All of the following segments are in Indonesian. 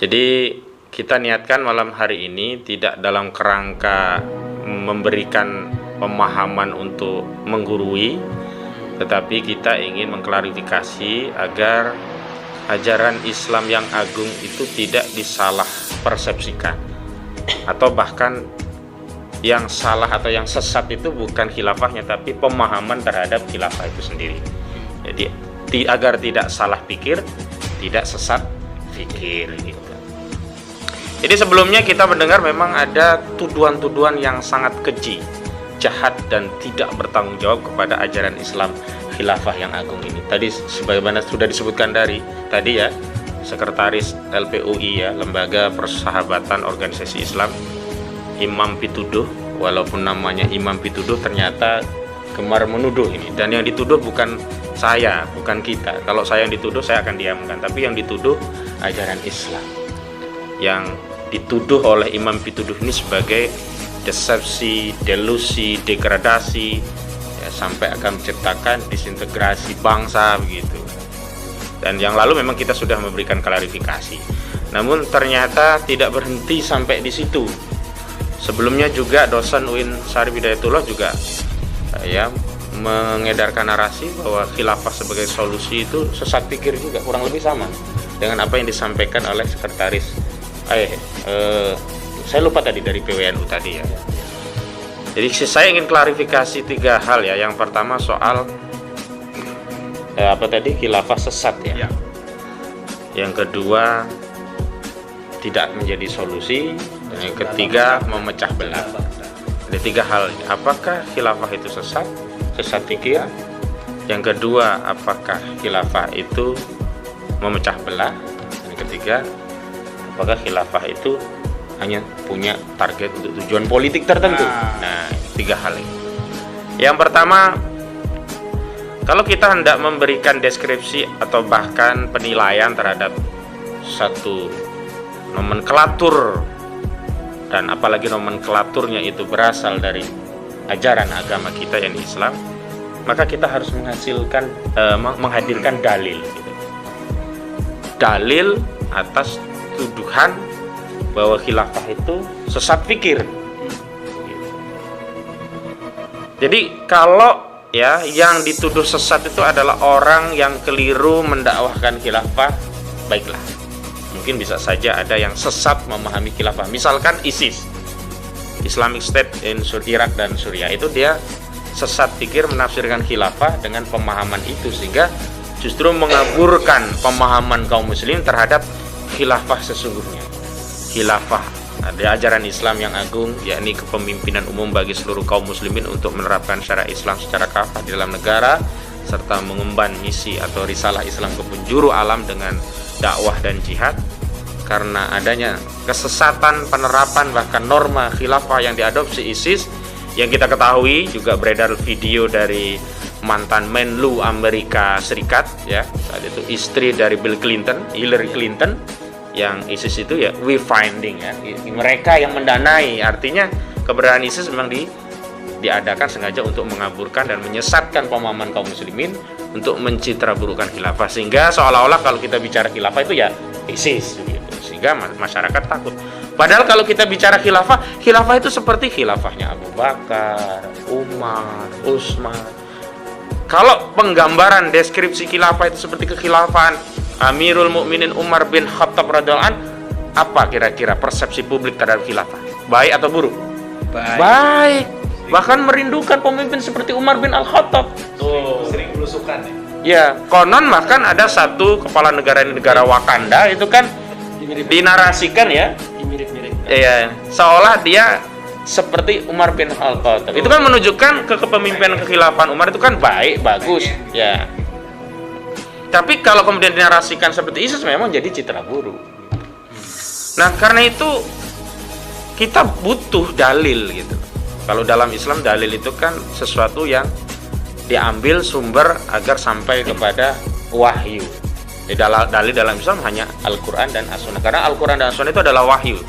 Jadi kita niatkan malam hari ini tidak dalam kerangka memberikan pemahaman untuk menggurui, tetapi kita ingin mengklarifikasi agar ajaran Islam yang agung itu tidak disalah persepsikan, atau bahkan yang salah atau yang sesat itu bukan khilafahnya tapi pemahaman terhadap khilafah itu sendiri. Jadi agar tidak salah pikir, tidak sesat pikir gitu. Jadi sebelumnya kita mendengar memang ada tuduhan-tuduhan yang sangat keji, jahat dan tidak bertanggung jawab kepada ajaran Islam khilafah yang agung ini. Tadi sebagaimana sudah disebutkan tadi ya, Sekretaris LPUI ya, Lembaga Persahabatan Organisasi Islam, Imam Pituduh, walaupun namanya Imam Pituduh ternyata gemar menuduh ini. Dan yang dituduh bukan saya, bukan kita. Kalau saya yang dituduh saya akan diamkan, tapi yang dituduh ajaran Islam. Yang dituduh oleh Imam Pituduh ini sebagai desepsi, delusi, degradasi, ya, sampai akan menciptakan disintegrasi bangsa begitu. Dan yang lalu memang kita sudah memberikan klarifikasi. Namun ternyata tidak berhenti sampai di situ. Sebelumnya juga dosen UIN Syarif Hidayatullah juga ya mengedarkan narasi bahwa khilafah sebagai solusi itu sesat pikir juga, kurang lebih sama dengan apa yang disampaikan oleh sekretaris saya lupa tadi dari PWNU tadi ya. Jadi saya ingin klarifikasi 3 hal ya. Yang pertama soal khilafah sesat ya. Yang kedua tidak menjadi solusi, dan yang ketiga memecah belah. Ada 3 hal. Apakah khilafah itu sesat pikir? Yang kedua, apakah khilafah itu memecah belah? Dan yang ketiga, apakah khilafah itu hanya punya target untuk tujuan politik tertentu? Nah, 3 hal ini. Yang pertama, kalau kita hendak memberikan deskripsi atau bahkan penilaian terhadap satu nomenklatur, dan apalagi nomenklaturnya itu berasal dari ajaran agama kita yang Islam, maka kita harus menghadirkan dalil gitu. Dalil atas tuduhan bahwa khilafah itu sesat pikir gitu. Jadi kalau ya yang dituduh sesat itu adalah orang yang keliru mendakwahkan khilafah, baiklah, mungkin bisa saja ada yang sesat memahami khilafah. Misalkan ISIS, Islamic State in Irak dan Suriah, itu dia sesat pikir menafsirkan khilafah dengan pemahaman itu, sehingga justru mengaburkan pemahaman kaum muslim terhadap khilafah sesungguhnya. Khilafah ada ajaran Islam yang agung, yakni kepemimpinan umum bagi seluruh kaum muslimin untuk menerapkan syariat Islam secara kafah di dalam negara, serta mengemban misi atau risalah Islam ke penjuru alam dengan dakwah dan jihad. Karena adanya kesesatan penerapan bahkan norma khilafah yang diadopsi ISIS, yang kita ketahui juga beredar video dari mantan Menlu Amerika Serikat ya, saat itu istri dari Bill Clinton, Hillary Clinton, yang ISIS itu ya we finding ya, mereka yang mendanai. Artinya keberadaan ISIS memang diadakan sengaja untuk mengaburkan dan menyesatkan pemahaman kaum muslimin untuk mencitraburukan khilafah, sehingga seolah-olah kalau kita bicara khilafah itu ya ISIS gitu. Sehingga masyarakat takut. Padahal kalau kita bicara khilafah itu seperti khilafahnya Abu Bakar, Umar, Utsman. Kalau penggambaran deskripsi khilafah itu seperti kekhilafahan Amirul Mukminin Umar bin Khattab radhiyallahu an, apa kira-kira persepsi publik terhadap khilafah? Baik atau buruk? Baik. Bahkan merindukan pemimpin seperti Umar bin Al-Khattab. Sering belusukan ya? Ya, konon bahkan ada satu kepala negara Wakanda itu kan dinarasikan ya, ya, seolah dia seperti Umar bin Al-Khattab. Itu kan menunjukkan kepemimpinan kekhilafan Umar itu kan baik, bagus ya. Tapi kalau kemudian dinarasikan seperti ISIS memang jadi citra buruk. Nah, karena itu kita butuh dalil gitu. Kalau dalam Islam dalil itu kan sesuatu yang diambil sumber agar sampai kepada wahyu. Dalil dalam Islam hanya Al-Quran dan As-Sunnah, karena Al-Quran dan As-Sunnah itu adalah wahyu,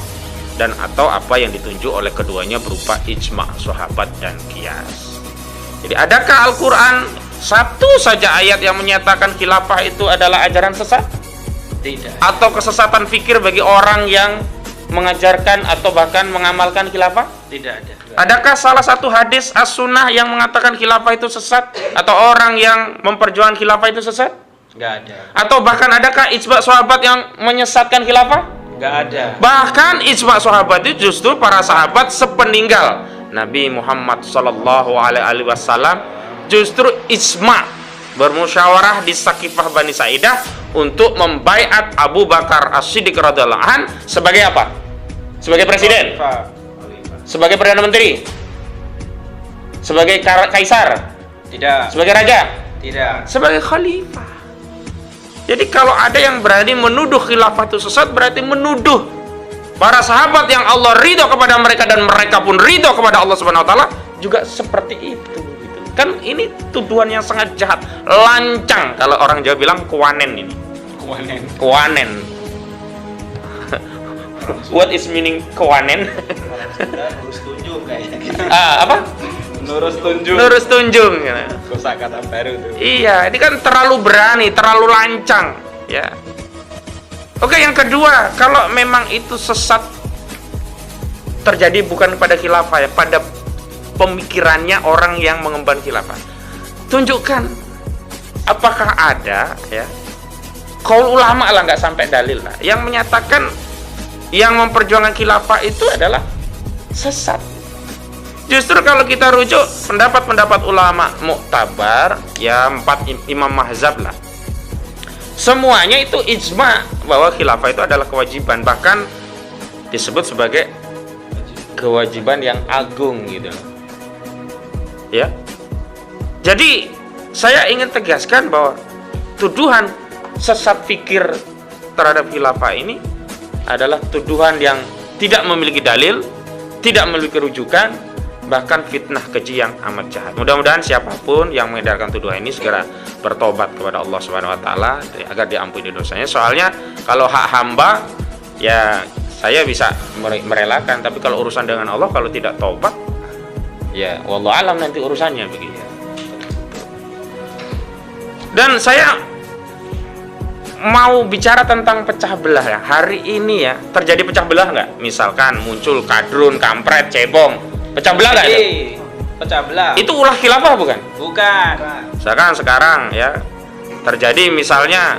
dan atau apa yang ditunjuk oleh keduanya berupa ijma' sahabat dan qiyas. Jadi adakah Al-Quran satu saja ayat yang menyatakan khilafah itu adalah ajaran sesat? Tidak. Atau kesesatan fikir bagi orang yang mengajarkan atau bahkan mengamalkan khilafah? Tidak ada. Adakah salah satu hadis as-sunnah yang mengatakan khilafah itu sesat? Atau orang yang memperjuangkan khilafah itu sesat? Nggak ada. Atau bahkan adakah ijma' sahabat yang menyesatkan khilafah? Nggak ada. Bahkan ijma' sahabat itu justru para sahabat sepeninggal Nabi Muhammad sallallahu alaihi wasallam justru ijma' bermusyawarah di Saqifah Bani Sa'idah untuk membaiat Abu Bakar As-Siddiq radhiyallahu an sebagai apa? Sebagai presiden, sebagai perdana menteri, sebagai kaisar, Tidak. sebagai raja, Tidak. sebagai khalifah. Jadi kalau ada yang berani menuduh khilafah itu sesat, berarti menuduh para sahabat yang Allah ridho kepada mereka dan mereka pun ridho kepada Allah Subhanahu wa taala juga seperti itu gitu. Kan ini tuduhan yang sangat jahat, lancang, kalau orang Jawa bilang kuanen ini. Kuanen. What is meaning kuanen? Nurus tunjung kayaknya. Apa? Nurus tunjung. Nurus tunjung gitu. Kosakata baru tuh. Iya, ini kan terlalu berani, terlalu lancang, ya. Oke, yang kedua, kalau memang itu sesat terjadi bukan pada khilafah ya, pada pemikirannya orang yang mengemban khilafah. Tunjukkan apakah ada ya qaul ulama lah, nggak sampai dalil lah, yang menyatakan yang memperjuangkan khilafah itu adalah sesat. Justru kalau kita rujuk pendapat-pendapat ulama muktabar ya, 4 imam mazhab lah, semuanya itu ijma bahwa khilafah itu adalah kewajiban, bahkan disebut sebagai kewajiban yang agung gitu ya. Jadi saya ingin tegaskan bahwa tuduhan sesat fikir terhadap khilafah ini adalah tuduhan yang tidak memiliki dalil, tidak memiliki rujukan, bahkan fitnah keji yang amat jahat. Mudah-mudahan siapapun yang mengedarkan tuduhan ini segera bertobat kepada Allah Subhanahu wa taala agar diampuni dosanya. Soalnya kalau hak hamba ya saya bisa merelakan, tapi kalau urusan dengan Allah, kalau tidak tobat ya wallahu alam nanti urusannya begitu. Dan saya mau bicara tentang pecah belah ya. Hari ini ya terjadi pecah belah nggak? Misalkan muncul kadrun, kampret, cebong, pecah belah nggak itu? Pecah belah. Itu ulah khilafah bukan? Bukan. Misalkan sekarang ya terjadi misalnya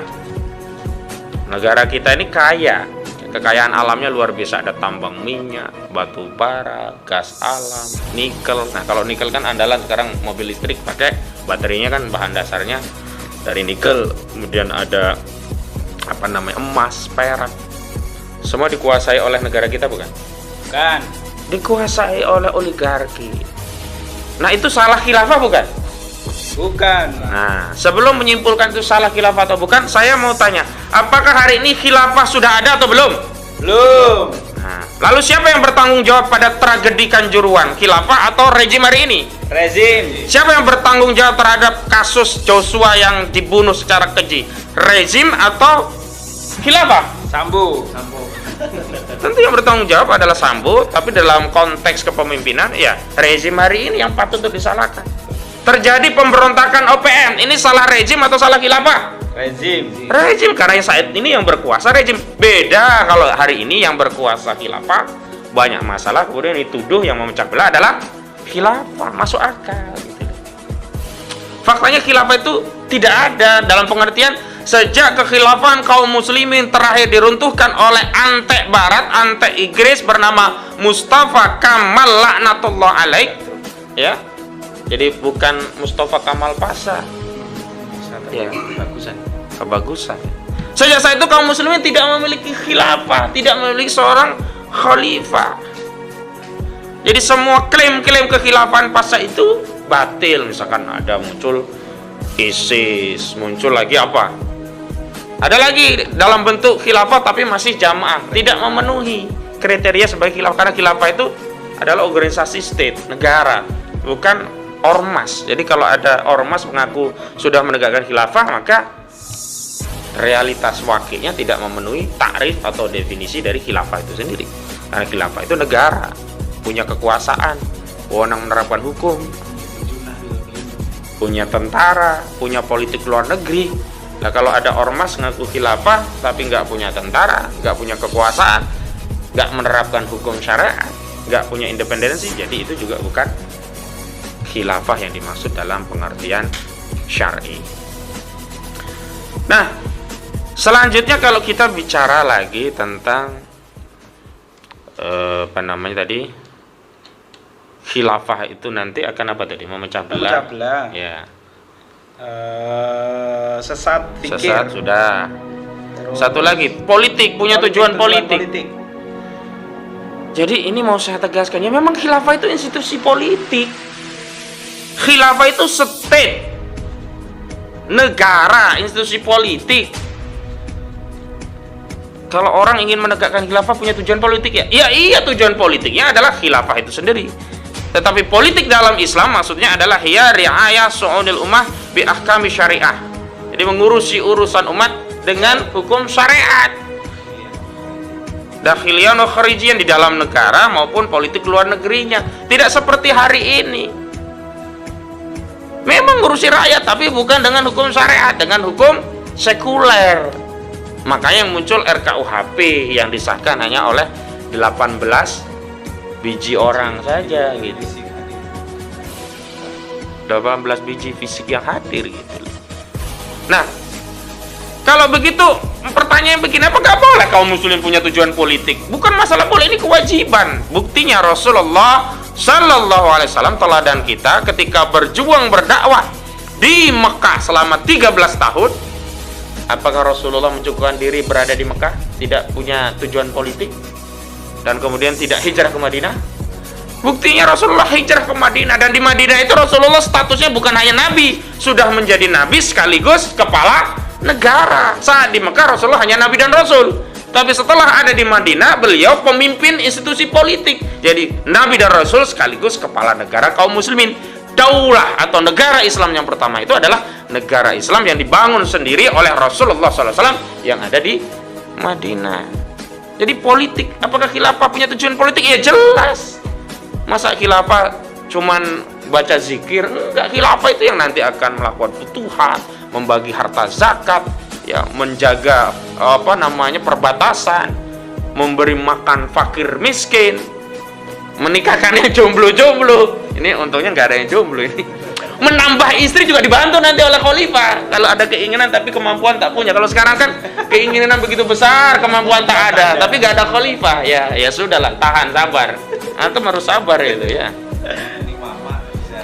negara kita ini kaya, kekayaan alamnya luar biasa, ada tambang minyak, batu bara, gas alam, nikel. Nah kalau nikel kan andalan sekarang, mobil listrik pakai baterainya kan bahan dasarnya dari nikel, kemudian ada apa namanya emas, perak, semua dikuasai oleh negara kita bukan? Bukan. Dikuasai oleh oligarki. Nah itu salah khilafah bukan? Bukan. Nah sebelum menyimpulkan itu salah khilafah atau bukan, saya mau tanya, apakah hari ini khilafah sudah ada atau belum? Belum. Nah, lalu siapa yang bertanggung jawab pada tragedi Kanjuruhan, khilafah atau rejim hari ini? Rezim. Siapa yang bertanggung jawab terhadap kasus Joshua yang dibunuh secara keji? Rezim atau khilafah? Sambo. Tentu yang bertanggung jawab adalah Sambo, tapi dalam konteks kepemimpinan ya rezim hari ini yang patut untuk disalahkan. Terjadi pemberontakan OPM, ini salah rezim atau salah khilafah? Rezim. Rezim, karena saat ini yang berkuasa rezim. Beda kalau hari ini yang berkuasa khilafah, banyak masalah, kemudian dituduh yang memecah belah adalah khilafah. Masuk akal gitu. Faktanya khilafah itu tidak ada, dalam pengertian sejak kekhilafahan kaum muslimin terakhir diruntuhkan oleh antek barat, antek Inggris bernama Mustafa Kamal laknatullah alaih ya. Jadi bukan Mustafa Kamal Pasha ya, kebagusan. Sejak saat itu kaum muslimin tidak memiliki khilafah, tidak memiliki seorang khalifah. Jadi semua klaim-klaim kekhilafahan pasca itu batil. Misalkan ada muncul ISIS, muncul lagi apa? Ada lagi dalam bentuk khilafah tapi masih jamaah, tidak memenuhi kriteria sebagai khilafah, karena khilafah itu adalah organisasi state, negara, bukan ormas. Jadi kalau ada ormas mengaku sudah menegakkan khilafah, maka realitas wakilnya tidak memenuhi takrif atau definisi dari khilafah itu sendiri. Karena khilafah itu negara, punya kekuasaan, wewenang menerapkan hukum, punya tentara, punya politik luar negeri. Nah, kalau ada ormas ngaku khilafah tapi nggak punya tentara, nggak punya kekuasaan, nggak menerapkan hukum syariat, nggak punya independensi, jadi itu juga bukan khilafah yang dimaksud dalam pengertian syar'i. Nah, selanjutnya kalau kita bicara lagi tentang apa namanya tadi, khilafah itu nanti akan apa tadi? Memecah belah. Memecah belah. Ya. Sesat fikir. Sesat sudah. Terus Satu lagi, politik, punya tujuan politik. politik. Jadi ini mau saya tegaskan, ya memang khilafah itu institusi politik. Khilafah itu state, negara, institusi politik. Kalau orang ingin menegakkan khilafah punya tujuan politik ya? Iya, tujuan politiknya adalah khilafah itu sendiri. Tetapi politik dalam Islam maksudnya adalah hiya ri'ayah su'unil ummah bi ahkami syariah. Jadi mengurusi urusan umat dengan hukum syariat. Dakhiliyan wa kharijiyan, di dalam negara maupun politik luar negerinya. Tidak seperti hari ini. Memang ngurusi rakyat tapi bukan dengan hukum syariat, dengan hukum sekuler. Makanya yang muncul RKUHP yang disahkan hanya oleh 18 biji orang saja gitu. 18 biji fisik yang hadir gitu. Nah, kalau begitu pertanyaan begini, apa nggak boleh kaum muslimin punya tujuan politik? Bukan masalah boleh, ini kewajiban. Buktinya Rasulullah Sallallahu Alaihi Wasallam teladan kita ketika berjuang berdakwah di Mekah selama 13 tahun. Apakah Rasulullah mencukupkan diri berada di Mekah, tidak punya tujuan politik, dan kemudian tidak hijrah ke Madinah? Buktinya Rasulullah hijrah ke Madinah, dan di Madinah itu Rasulullah statusnya bukan hanya nabi, sudah menjadi nabi sekaligus kepala negara. Saat di Mekah Rasulullah hanya nabi dan rasul, tapi setelah ada di Madinah beliau pemimpin institusi politik, jadi nabi dan rasul sekaligus kepala negara kaum muslimin. Daulah atau negara Islam yang pertama itu adalah negara Islam yang dibangun sendiri oleh Rasulullah SAW yang ada di Madinah. Jadi politik, apakah khilafah punya tujuan politik? Ya jelas. Masa khilafah cuman baca zikir? Enggak, khilafah itu yang nanti akan melakukan futuhat, membagi harta zakat, ya, menjaga perbatasan, memberi makan fakir miskin, menikahkan yang jomblo-jomblo. Ini untungnya nggak ada yang jomblo ini. Menambah istri juga dibantu nanti oleh khalifah. Kalau ada keinginan tapi kemampuan tak punya. Kalau sekarang kan keinginan begitu besar, kemampuan tak ada, tapi nggak ada khalifah. Ya sudahlah, tahan, sabar. Antum harus sabar itu ya. Ini mama bisa.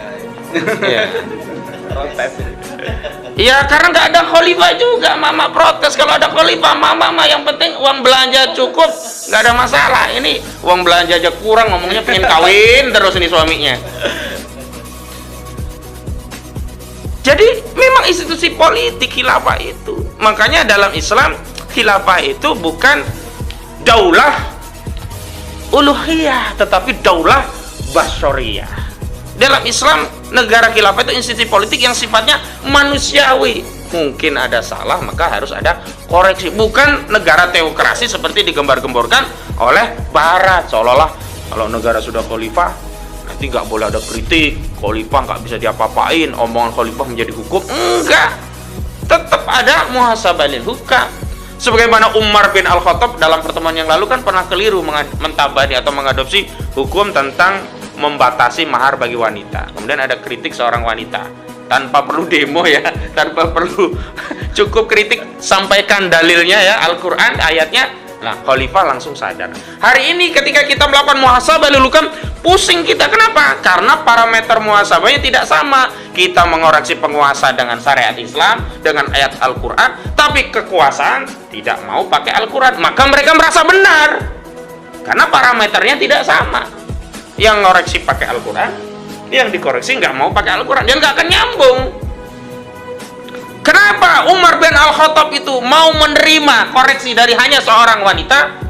Ya. Protes. Ya karena nggak ada khalifah juga, mama protes. Kalau ada khalifah, mama yang penting uang belanja cukup, nggak ada masalah. Ini uang belanja aja kurang, ngomongnya pengen kawin terus ini suaminya. Jadi memang institusi politik khilafah itu. Makanya dalam Islam khilafah itu bukan daulah uluhiyah, tetapi daulah basyariyah. Dalam Islam, negara khilafah itu institusi politik yang sifatnya manusiawi. Mungkin ada salah, maka harus ada koreksi. Bukan negara teokrasi seperti digembar-gemborkan oleh Barat. Seolah-olah kalau negara sudah khalifah, nanti nggak boleh ada kritik. Khalifah nggak bisa diapa-apain. Omongan khalifah menjadi hukum. Enggak. Tetap ada muhasabah lil hukam. Sebagaimana Umar bin Al-Khattab dalam pertemuan yang lalu kan pernah keliru mentabani atau mengadopsi hukum tentang membatasi mahar bagi wanita. Kemudian ada kritik seorang wanita tanpa perlu demo ya, tanpa perlu cukup kritik, sampaikan dalilnya ya, Al-Quran ayatnya. Nah, khalifah langsung sadar. Hari ini ketika kita melakukan muhasabah lil hukam, pusing kita. Kenapa? Karena parameter muhasabahnya tidak sama. Kita mengoreksi penguasa dengan syariat Islam, dengan ayat Al-Quran, tapi kekuasaan tidak mau pakai Al-Quran. Maka mereka merasa benar karena parameternya tidak sama. Yang ngoreksi pakai Al-Quran, yang dikoreksi nggak mau pakai Al-Quran, dan nggak akan nyambung. Kenapa Umar bin Al-Khattab itu mau menerima koreksi dari hanya seorang wanita?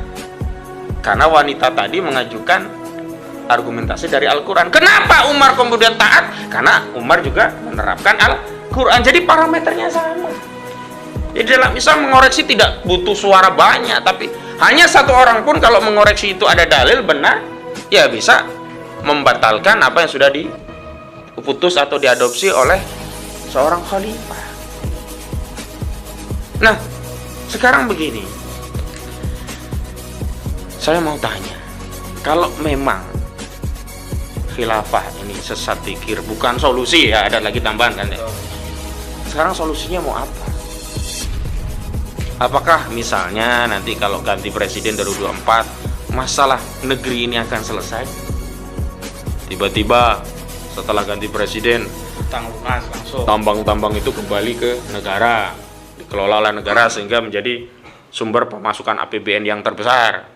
Karena wanita tadi mengajukan argumentasi dari Al-Quran. Kenapa Umar kemudian taat? Karena Umar juga menerapkan Al-Quran. Jadi parameternya sama. Jadi dalam Islam mengoreksi tidak butuh suara banyak, tapi hanya satu orang pun kalau mengoreksi itu ada dalil benar, ya bisa membatalkan apa yang sudah diputus atau diadopsi oleh seorang khalifah. Nah, sekarang begini, saya mau tanya, kalau memang khilafah ini sesat pikir, bukan solusi ya, ada lagi tambahan kan ya. Sekarang solusinya mau apa? Apakah misalnya nanti kalau ganti presiden 2024 masalah negeri ini akan selesai? Tiba-tiba setelah ganti presiden Utang lunas langsung. tambang-tambang itu kembali ke negara, dikelola oleh negara sehingga menjadi sumber pemasukan APBN yang terbesar.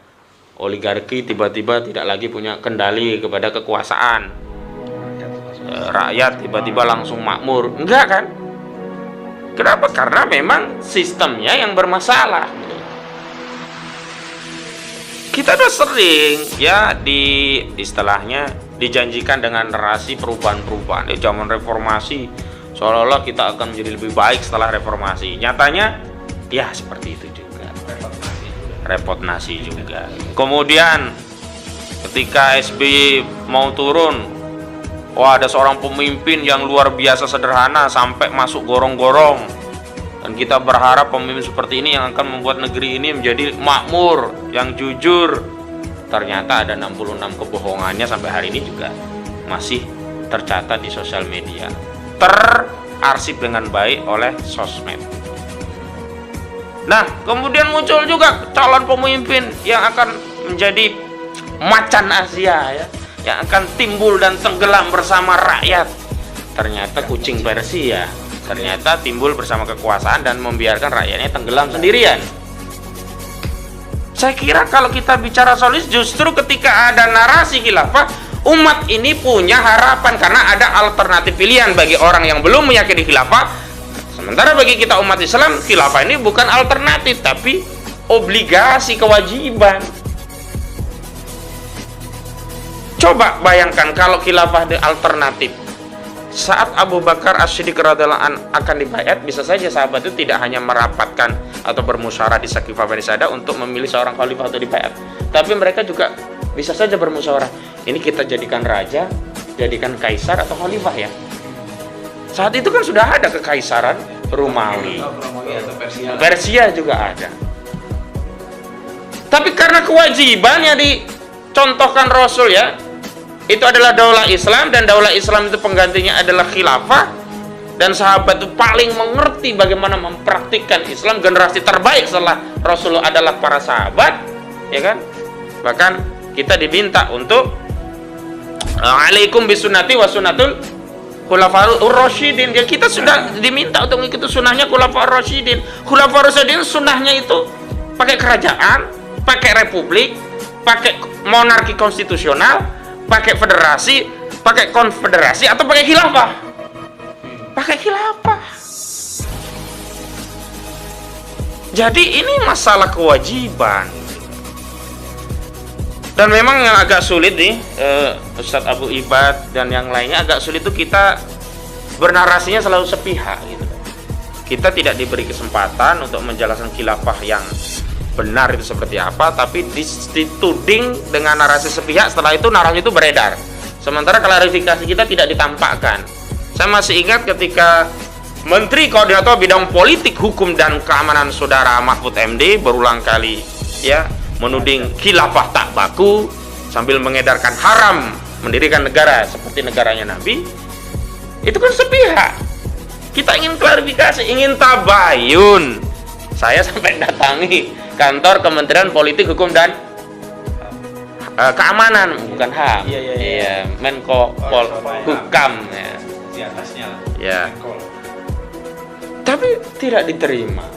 Oligarki tiba-tiba tidak lagi punya kendali kepada kekuasaan. Rakyat tiba-tiba langsung makmur. Enggak kan? Kenapa? Karena memang sistemnya yang bermasalah. Kita udah sering ya di istilahnya dijanjikan dengan narasi perubahan-perubahan di zaman reformasi, seolah-olah kita akan menjadi lebih baik setelah reformasi. Nyatanya ya seperti itu juga. Repot nasi juga. Kemudian ketika SBY mau turun, wah ada seorang pemimpin yang luar biasa sederhana sampai masuk gorong-gorong, dan kita berharap pemimpin seperti ini yang akan membuat negeri ini menjadi makmur, yang jujur. Ternyata ada 66 kebohongannya sampai hari ini juga masih tercatat di sosial media, terarsip dengan baik oleh sosmed. Nah, kemudian muncul juga calon pemimpin yang akan menjadi macan Asia ya, yang akan timbul dan tenggelam bersama rakyat. Ternyata kucing Persia, ternyata timbul bersama kekuasaan dan membiarkan rakyatnya tenggelam sendirian. Saya kira kalau kita bicara solusi, justru ketika ada narasi khilafah, umat ini punya harapan karena ada alternatif pilihan bagi orang yang belum meyakini khilafah. Sementara bagi kita umat Islam, khilafah ini bukan alternatif tapi obligasi, kewajiban. Coba bayangkan kalau khilafah di alternatif. Saat Abu Bakar As-Siddiq radhiyallahu an akan dibayat, bisa saja sahabat itu tidak hanya merapatkan atau bermusyawarah di Saqifah Bani Sa'dah untuk memilih seorang khalifah atau dibayat, tapi mereka juga bisa saja bermusyawarah. Ini kita jadikan raja, jadikan kaisar atau khalifah ya. Saat itu kan sudah ada kekaisaran Romawi, Persia juga ada. Tapi karena kewajiban yang dicontohkan Rasul ya, itu adalah daulah Islam, dan daulah Islam itu penggantinya adalah khilafah, dan sahabat itu paling mengerti bagaimana mempraktikkan Islam. Generasi terbaik setelah Rasulullah adalah para sahabat, ya kan? Bahkan kita diminta untuk alaikum bisunnati wa sunnatul khulafaur rasyidin. Ya, kita sudah diminta untuk mengikuti sunnahnya khulafaur rasyidin. Khulafaur rasyidin sunnahnya itu pakai kerajaan, pakai republik, pakai monarki konstitusional, pakai federasi, pakai konfederasi, atau pakai khilafah. Pakai khilafah. Jadi ini masalah kewajiban. Dan memang yang agak sulit nih, Ustadz Abu Ibad dan yang lainnya agak sulit itu kita bernarasinya selalu sepihak gitu. Kita tidak diberi kesempatan untuk menjelaskan khilafah yang benar itu seperti apa, tapi dituding dengan narasi sepihak. Setelah itu narasi itu beredar, sementara klarifikasi kita tidak ditampakkan. Saya masih ingat ketika Menteri Koordinator Bidang Politik, Hukum dan Keamanan Saudara Mahfud MD berulang kali ya menuding khilafah tak baku sambil mengedarkan haram mendirikan negara seperti negaranya Nabi. Itu kan sepihak. Kita ingin klarifikasi, ingin tabayun. Saya sampai datangi kantor Kementerian Politik, Hukum dan Keamanan, bukan HAM. Iya, Menko Hukam ya. Di atasnya lah. Ya. Tapi tidak diterima.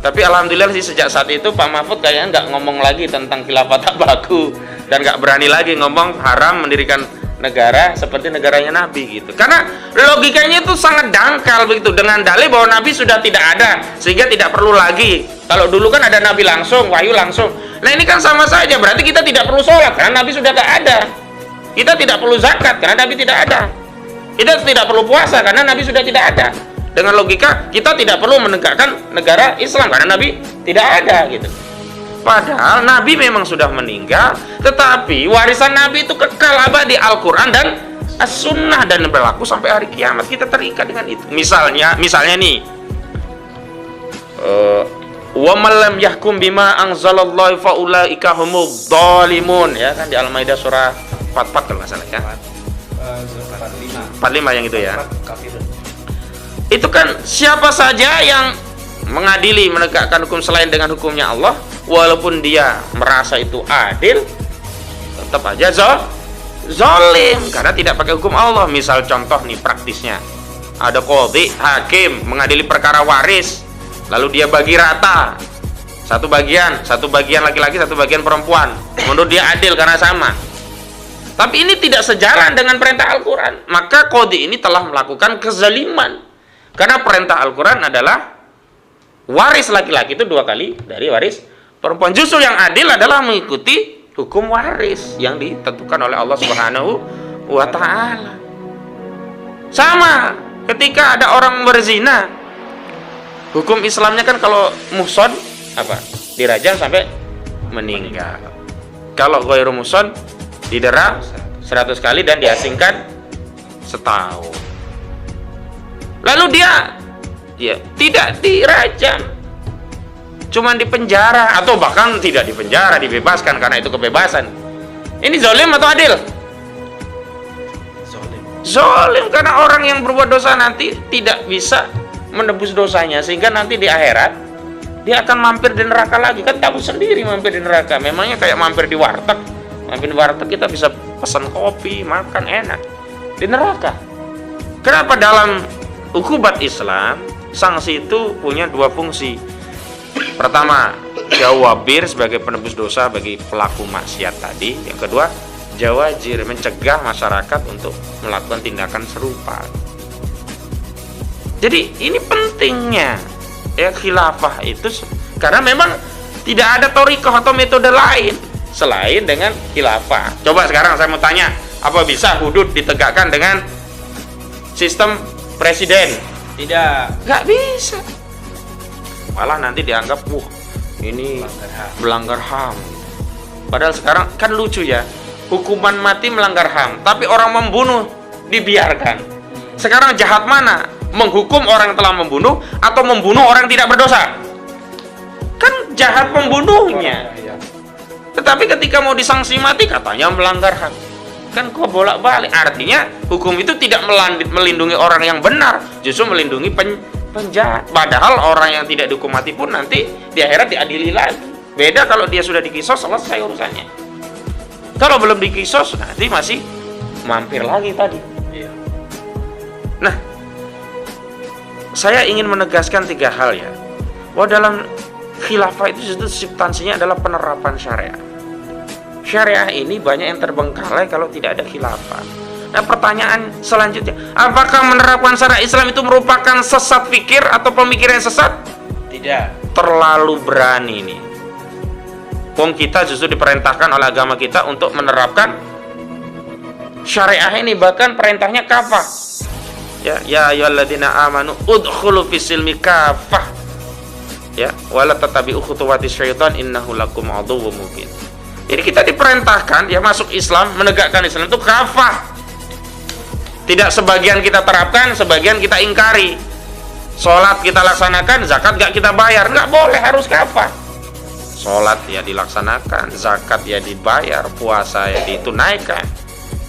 Tapi alhamdulillah sih sejak saat itu Pak Mahfud kayaknya nggak ngomong lagi tentang khilafah tak baku, dan nggak berani lagi ngomong haram mendirikan negara seperti negaranya Nabi gitu. Karena logikanya itu sangat dangkal begitu, dengan dalih bahwa Nabi sudah tidak ada sehingga tidak perlu lagi. Kalau dulu kan ada Nabi langsung, wahyu langsung. Nah ini kan sama saja, berarti kita tidak perlu sholat karena Nabi sudah tak ada. Kita tidak perlu zakat karena Nabi tidak ada. Kita tidak perlu puasa karena Nabi sudah tidak ada. Dengan logika kita tidak perlu menegakkan negara Islam karena Nabi tidak ada gitu. Padahal Nabi memang sudah meninggal, tetapi warisan Nabi itu kekal abadi, Al-Quran dan As-Sunnah, dan berlaku sampai hari kiamat. Kita terikat dengan itu. Misalnya nih, wa man lam yahkum bima anzalallahu fa ulaika humudz zalimun, ya kan, di Al-Maidah surah 44 kalau nggak salah ya. 45 yang itu ya. Itu kan siapa saja yang mengadili, menegakkan hukum selain dengan hukumnya Allah, walaupun dia merasa itu adil, tetap aja zalim karena tidak pakai hukum Allah. Misal contoh nih praktisnya, ada qadhi, hakim mengadili perkara waris, lalu dia bagi rata, satu bagian laki-laki, satu bagian perempuan. Menurut dia adil karena sama. Tapi ini tidak sejalan dengan perintah Al-Quran. Maka qadhi ini telah melakukan kezaliman. Karena perintah Al-Quran adalah waris laki-laki itu 2 kali dari waris perempuan. Justru yang adil adalah mengikuti hukum waris yang ditentukan oleh Allah Subhanahu wa Ta'ala. Sama ketika ada orang berzina, hukum Islamnya kan kalau muhson apa? Dirajam sampai meninggal. Kalau ghairu muhson didera 100 kali dan diasingkan setahun. Lalu dia tidak dirajam, cuman dipenjara, atau bahkan tidak dipenjara, dibebaskan karena itu kebebasan. Ini zalim atau adil? Zalim, karena orang yang berbuat dosa nanti tidak bisa menebus dosanya, sehingga nanti di akhirat dia akan mampir di neraka lagi. Kan tahu sendiri mampir di neraka, memangnya kayak mampir di warteg. Mampir di warteg kita bisa pesan kopi, makan enak. Di neraka. Kenapa dalam ukubat Islam sanksi itu punya 2 fungsi? Pertama, jawabir sebagai penebus dosa bagi pelaku maksiat tadi. Yang kedua, jawajir, mencegah masyarakat untuk melakukan tindakan serupa. Jadi ini pentingnya ya khilafah itu, karena memang tidak ada thariqah atau metode lain selain dengan khilafah. Coba sekarang saya mau tanya, apa bisa hudud ditegakkan dengan sistem presiden? Tidak, nggak bisa. Malah nanti dianggap, ini melanggar HAM. Padahal sekarang kan lucu ya, hukuman mati melanggar HAM, tapi orang membunuh dibiarkan. Sekarang jahat mana? Menghukum orang yang telah membunuh atau membunuh orang yang tidak berdosa? Kan jahat pembunuhnya. Tetapi ketika mau disanksi mati katanya melanggar HAM. Kan kok bolak-balik. Artinya hukum itu tidak melindungi orang yang benar, justru melindungi penjahat. Padahal orang yang tidak dihukum mati pun nanti di akhirat diadili lagi. Beda kalau dia sudah dikisos, selesai urusannya. Kalau belum dikisos nanti masih mampir lagi tadi. Nah, saya ingin menegaskan 3 hal ya. Bahwa dalam khilafah itu substansinya adalah penerapan syariat. Syariah ini banyak yang terbengkalai kalau tidak ada khilafah. Nah, pertanyaan selanjutnya, apakah menerapkan syariat Islam itu merupakan sesat pikir atau pemikiran yang sesat? Tidak. Terlalu berani nih. Wong kita justru diperintahkan oleh agama kita untuk menerapkan syariah ini, bahkan perintahnya kafah. Ya ayyuhalladzina amanu udkhulu fis-silmi kafah. Ya, wala tattabi'u khutuwatis syaitan innahu lakum aduwwum mubin. Jadi kita diperintahkan ya masuk Islam, menegakkan Islam itu kafah. Tidak sebagian kita terapkan, sebagian kita ingkari. Sholat kita laksanakan, zakat gak kita bayar, nggak boleh, harus kafah. Sholat ya dilaksanakan, zakat ya dibayar, puasa ya ditunaikan.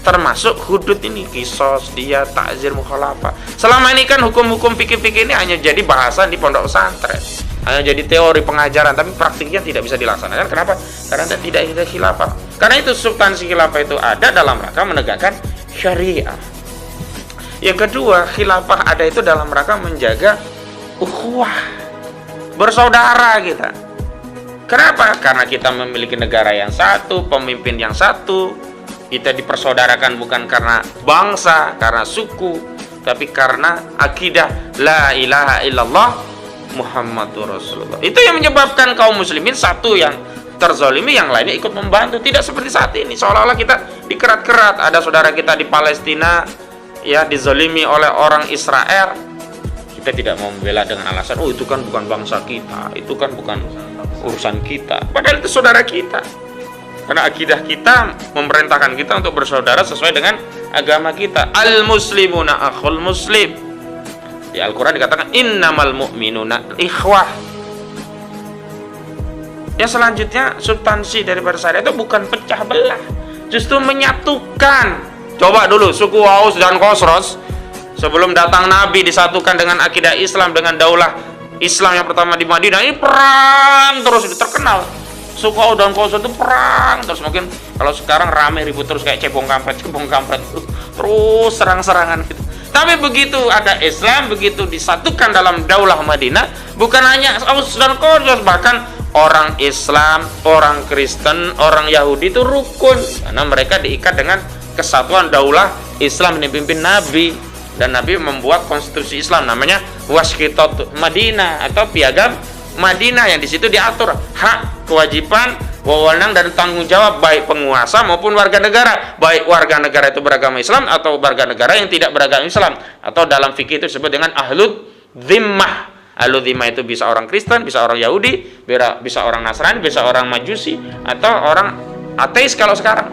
Termasuk hudud ini, kisos, dia, takzir, mukhalafah. Selama ini kan hukum-hukum fikih-fikih ini hanya jadi bahasan di pondok pesantren, hanya jadi teori pengajaran, tapi praktiknya tidak bisa dilaksanakan. Kenapa? Karena tidak ada khilafah. Karena itu substansi khilafah itu ada dalam rangka menegakkan syariah. Yang kedua, khilafah ada itu dalam rangka menjaga ukhuwah, bersaudara kita. Kenapa? Karena kita memiliki negara yang satu, pemimpin yang satu. Kita dipersaudarakan bukan karena bangsa, karena suku, tapi karena akidah la ilaha illallah Muhammadur Rasulullah. Itu yang menyebabkan kaum muslimin satu yang terzalimi, yang lainnya ikut membantu. Tidak seperti saat ini, seolah-olah kita dikerat-kerat. Ada saudara kita di Palestina ya dizalimi oleh orang Israel. Kita tidak mau membela dengan alasan, oh itu kan bukan bangsa kita, itu kan bukan urusan kita. Padahal itu saudara kita. Karena akidah kita memerintahkan kita untuk bersaudara sesuai dengan agama kita. Al-muslimuna akhul muslim. Di Al-Quran dikatakan innamal mu'minuna ikhwah. Yang selanjutnya, substansi daripada syariat itu bukan pecah belah, justru menyatukan. Coba dulu suku Aus dan Khosraj sebelum datang Nabi disatukan dengan akidah Islam, dengan daulah Islam yang pertama di Madinah. Ini perang terus, terkenal suku Aus dan Khosraj itu perang terus. Mungkin kalau sekarang rame ribut terus kayak cebong kampret terus serang-serangan gitu. Tapi begitu ada Islam, begitu disatukan dalam daulah Madinah, bukan hanya Aus dan Khosraj, bahkan orang Islam, orang Kristen, orang Yahudi itu rukun karena mereka diikat dengan kesatuan daulah Islam yang dipimpin Nabi. Dan Nabi membuat konstitusi Islam namanya Wasqitat Madinah atau Piagam Madinah, yang di situ diatur hak, kewajiban, wewenang dan tanggung jawab baik penguasa maupun warga negara, baik warga negara itu beragama Islam atau warga negara yang tidak beragama Islam, atau dalam fikih itu disebut dengan ahlud dhimmah. Ahlud dhimmah itu bisa orang Kristen, bisa orang Yahudi, bisa orang Nasrani, bisa orang Majusi, atau orang ateis. Kalau sekarang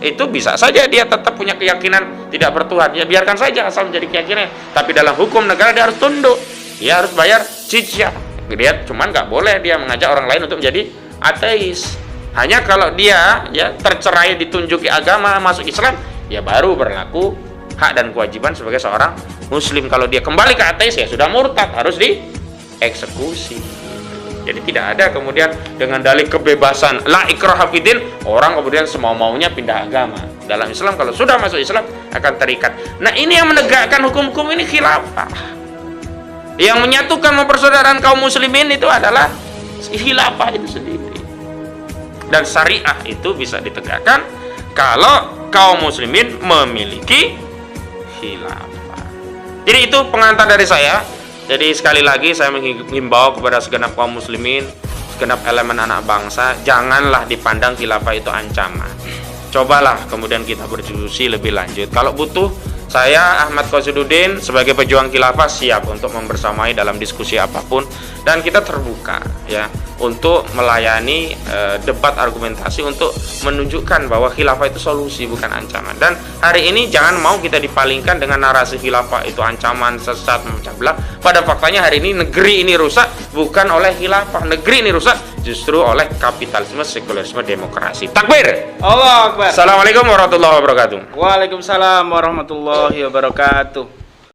itu bisa saja dia tetap punya keyakinan tidak bertuhan, ya biarkan saja asal menjadi keyakinan. Tapi dalam hukum negara dia harus tunduk, dia harus bayar jizyah. Dia cuman nggak boleh dia mengajak orang lain untuk menjadi ateis. Hanya kalau dia ya tercerai, ditunjuki agama, masuk Islam, ya baru berlaku hak dan kewajiban sebagai seorang muslim. Kalau dia kembali ke ateis, ya sudah murtad, harus dieksekusi. Jadi tidak ada kemudian dengan dalih kebebasan la ikraha fiddin, orang kemudian semau-maunya pindah agama. Dalam Islam kalau sudah masuk Islam akan terikat. Nah, ini yang menegakkan hukum-hukum ini khilafah. Yang menyatukan mempersaudaraan kaum muslimin itu adalah khilafah itu sendiri. Dan syariah itu bisa ditegakkan kalau kaum muslimin memiliki khilafah. Jadi itu pengantar dari saya. Jadi sekali lagi saya menghimbau kepada segenap kaum muslimin, segenap elemen anak bangsa, janganlah dipandang khilafah itu ancaman. Cobalah kemudian kita berdiskusi lebih lanjut. Kalau butuh, saya Ahmad Qasiduddin sebagai pejuang khilafah siap untuk membersamai dalam diskusi apapun, dan kita terbuka ya untuk melayani debat argumentasi untuk menunjukkan bahwa khilafah itu solusi bukan ancaman. Dan hari ini jangan mau kita dipalingkan dengan narasi khilafah itu ancaman, sesat, memecah belah. Pada faktanya hari ini negeri ini rusak bukan oleh khilafah, negeri ini rusak justru oleh kapitalisme, sekulerisme, demokrasi. Takbir. Allah Akbar. Assalamualaikum warahmatullahi wabarakatuh. Waalaikumsalam warahmatullahi wabarakatuh.